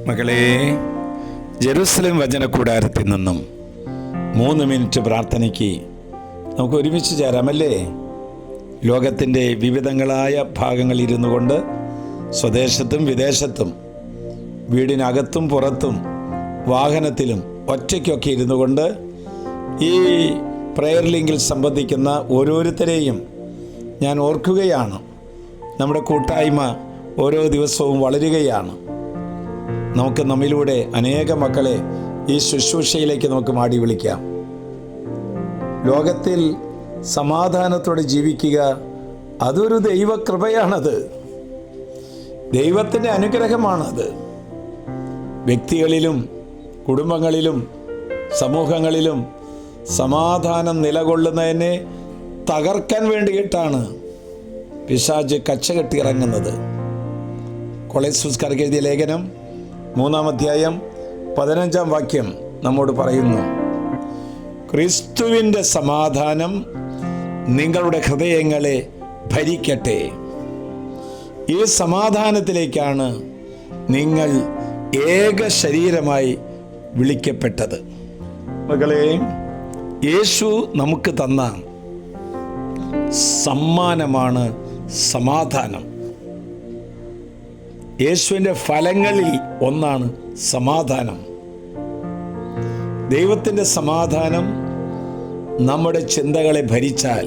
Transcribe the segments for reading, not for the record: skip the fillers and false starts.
മകളെ, ജെറുസലേം വചനകൂടാരത്തിൽ നിന്നും 3 മിനിറ്റ് പ്രാർത്ഥനയ്ക്ക് നമുക്ക് ഒരുമിച്ച് ചേരാമല്ലേ? ലോകത്തിൻ്റെ വിവിധങ്ങളായ ഭാഗങ്ങളിൽ ഇരുന്നു കൊണ്ട് സ്വദേശത്തും വിദേശത്തും വീടിനകത്തും പുറത്തും വാഹനത്തിലും ഒറ്റയ്ക്കൊക്കെ ഇരുന്നു കൊണ്ട് ഈ പ്രയർ ലിങ്കിൽ സംബന്ധിക്കുന്ന ഓരോരുത്തരെയും ഞാൻ ഓർക്കുകയാണ്. നമ്മുടെ കൂട്ടായ്മ ഓരോ ദിവസവും വളരുകയാണ്. നമുക്ക് നമ്മിലൂടെ അനേക മക്കളെ ഈ ശുശ്രൂഷയിലേക്ക് നമുക്ക് മാടി വിളിക്കാം. ലോകത്തിൽ സമാധാനത്തോടെ ജീവിക്കുക അതൊരു ദൈവകൃപയാണത്, ദൈവത്തിൻ്റെ അനുഗ്രഹമാണത്. വ്യക്തികളിലും കുടുംബങ്ങളിലും സമൂഹങ്ങളിലും സമാധാനം നിലകൊള്ളുന്നതിനെ തകർക്കാൻ വേണ്ടിയിട്ടാണ് പിശാച് കച്ചകെട്ടി ഇറങ്ങുന്നത്. കൊളോസ്യർക്കാർക്ക് എഴുതിയ ലേഖനം 3-ാം അധ്യായം 15-ാം വാക്യം നമ്മോട് പറയുന്നു, ക്രിസ്തുവിൻ്റെ സമാധാനം നിങ്ങളുടെ ഹൃദയങ്ങളെ ഭരിക്കട്ടെ. ഈ സമാധാനത്തിലേക്കാണ് നിങ്ങൾ ഏക ശരീരമായി വിളിക്കപ്പെട്ടത്. മകളെ, യേശു നമുക്ക് തന്ന സമ്മാനമാണ് സമാധാനം. യേശുവിൻ്റെ ഫലങ്ങളിൽ ഒന്നാണ് സമാധാനം. ദൈവത്തിൻ്റെ സമാധാനം നമ്മുടെ ചിന്തകളെ ഭരിച്ചാൽ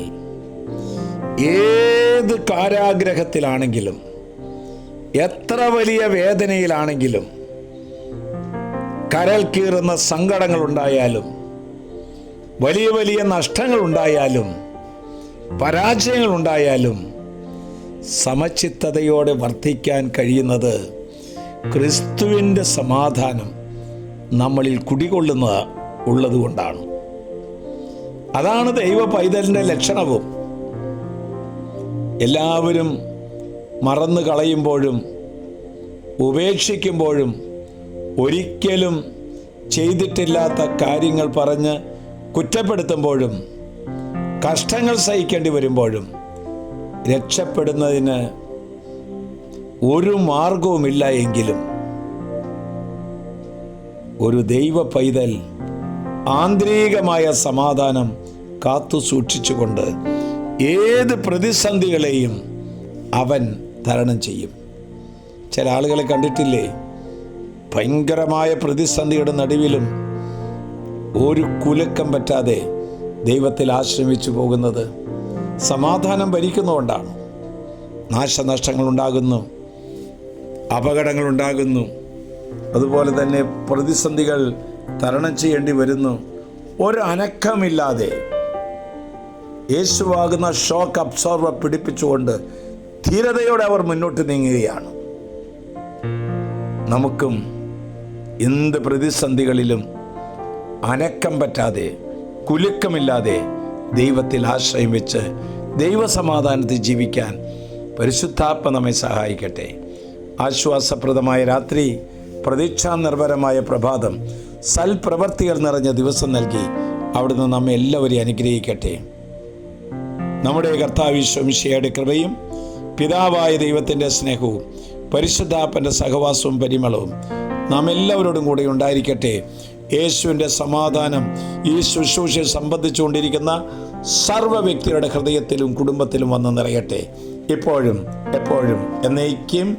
ഏത് കാരാഗ്രഹത്തിലാണെങ്കിലും എത്ര വലിയ വേദനയിലാണെങ്കിലും കരൾ കീറുന്ന സങ്കടങ്ങളുണ്ടായാലും വലിയ വലിയ നഷ്ടങ്ങളുണ്ടായാലും പരാജയങ്ങളുണ്ടായാലും സമചിത്തതയോടെ വർദ്ധിക്കാൻ കഴിയുന്നത് ക്രിസ്തുവിൻ്റെ സമാധാനം നമ്മളിൽ ഉള്ളതുകൊണ്ടാണ്. അതാണ് ദൈവ പൈതലിൻ്റെ ലക്ഷണവും. എല്ലാവരും മറന്നു കളയുമ്പോഴും ഉപേക്ഷിക്കുമ്പോഴും ഒരിക്കലും ചെയ്തിട്ടില്ലാത്ത കാര്യങ്ങൾ പറഞ്ഞ് കുറ്റപ്പെടുത്തുമ്പോഴും കഷ്ടങ്ങൾ സഹിക്കേണ്ടി വരുമ്പോഴും രക്ഷപ്പെടുന്നതിന് ഒരു മാർഗവുമില്ല എങ്കിലും ഒരു ദൈവ പൈതൽ ആന്തരികമായ സമാധാനം കാത്തു സൂക്ഷിച്ചുകൊണ്ട് ഏത് പ്രതിസന്ധികളെയും അവൻ തരണം ചെയ്യും. ചില ആളുകളെ കണ്ടിട്ടില്ലേ, ഭയങ്കരമായ പ്രതിസന്ധിയുടെ നടുവിലും ഒരു കുലുക്കം പറ്റാതെ ദൈവത്തിൽ ആശ്രമിച്ചു പോകുന്നത്. സമാധാനം ഭരിക്കുന്നതുകൊണ്ടാണ്. നാശനഷ്ടങ്ങളുണ്ടാകുന്നു, അപകടങ്ങളുണ്ടാകുന്നു, അതുപോലെ തന്നെ പ്രതിസന്ധികൾ തരണം ചെയ്യേണ്ടി വരുന്നു. ഒരു അനക്കമില്ലാതെ യേശുവാകുന്ന ഷോക്ക് അബ്സോർബർ പിടിപ്പിച്ചുകൊണ്ട് ധീരതയോടെ അവർ മുന്നോട്ട് നീങ്ങുകയാണ്. നമുക്കും എന്ത് പ്രതിസന്ധികളിലും അനക്കം പറ്റാതെ കുലുക്കമില്ലാതെ ദൈവത്തിൽ ആശ്രയം വെച്ച് ദൈവസമാധാനത്തിൽ ജീവിക്കാൻ പരിശുദ്ധാത്മ നമ്മെ സഹായിക്കട്ടെ. ആശ്വാസപ്രദമായ രാത്രി, പ്രതീക്ഷാനിർഭരമായ പ്രഭാതം, സൽപ്രവർത്തികൾ നിറഞ്ഞ ദിവസം നൽകി അവിടുന്ന് നമ്മെ എല്ലാവരെയും അനുഗ്രഹിക്കട്ടെ. നമ്മുടെ കർത്താവ് ഈശോ മിശിഹായുടെ കൃപയും പിതാവായ ദൈവത്തിൻ്റെ സ്നേഹവും പരിശുദ്ധാത്മൻ്റെ സഹവാസവും പരിമളവും നാം എല്ലാവരോടും കൂടെ ഉണ്ടായിരിക്കട്ടെ. യേശുവിൻ്റെ സമാധാനം ഈ ശുശ്രൂഷയെ സംബന്ധിച്ചുകൊണ്ടിരിക്കുന്ന സർവ്വ വ്യക്തികളുടെ ഹൃദയത്തിലും കുടുംബത്തിലും വന്ന് നിറയട്ടെ, ഇപ്പോഴും എപ്പോഴും എന്നേക്കും.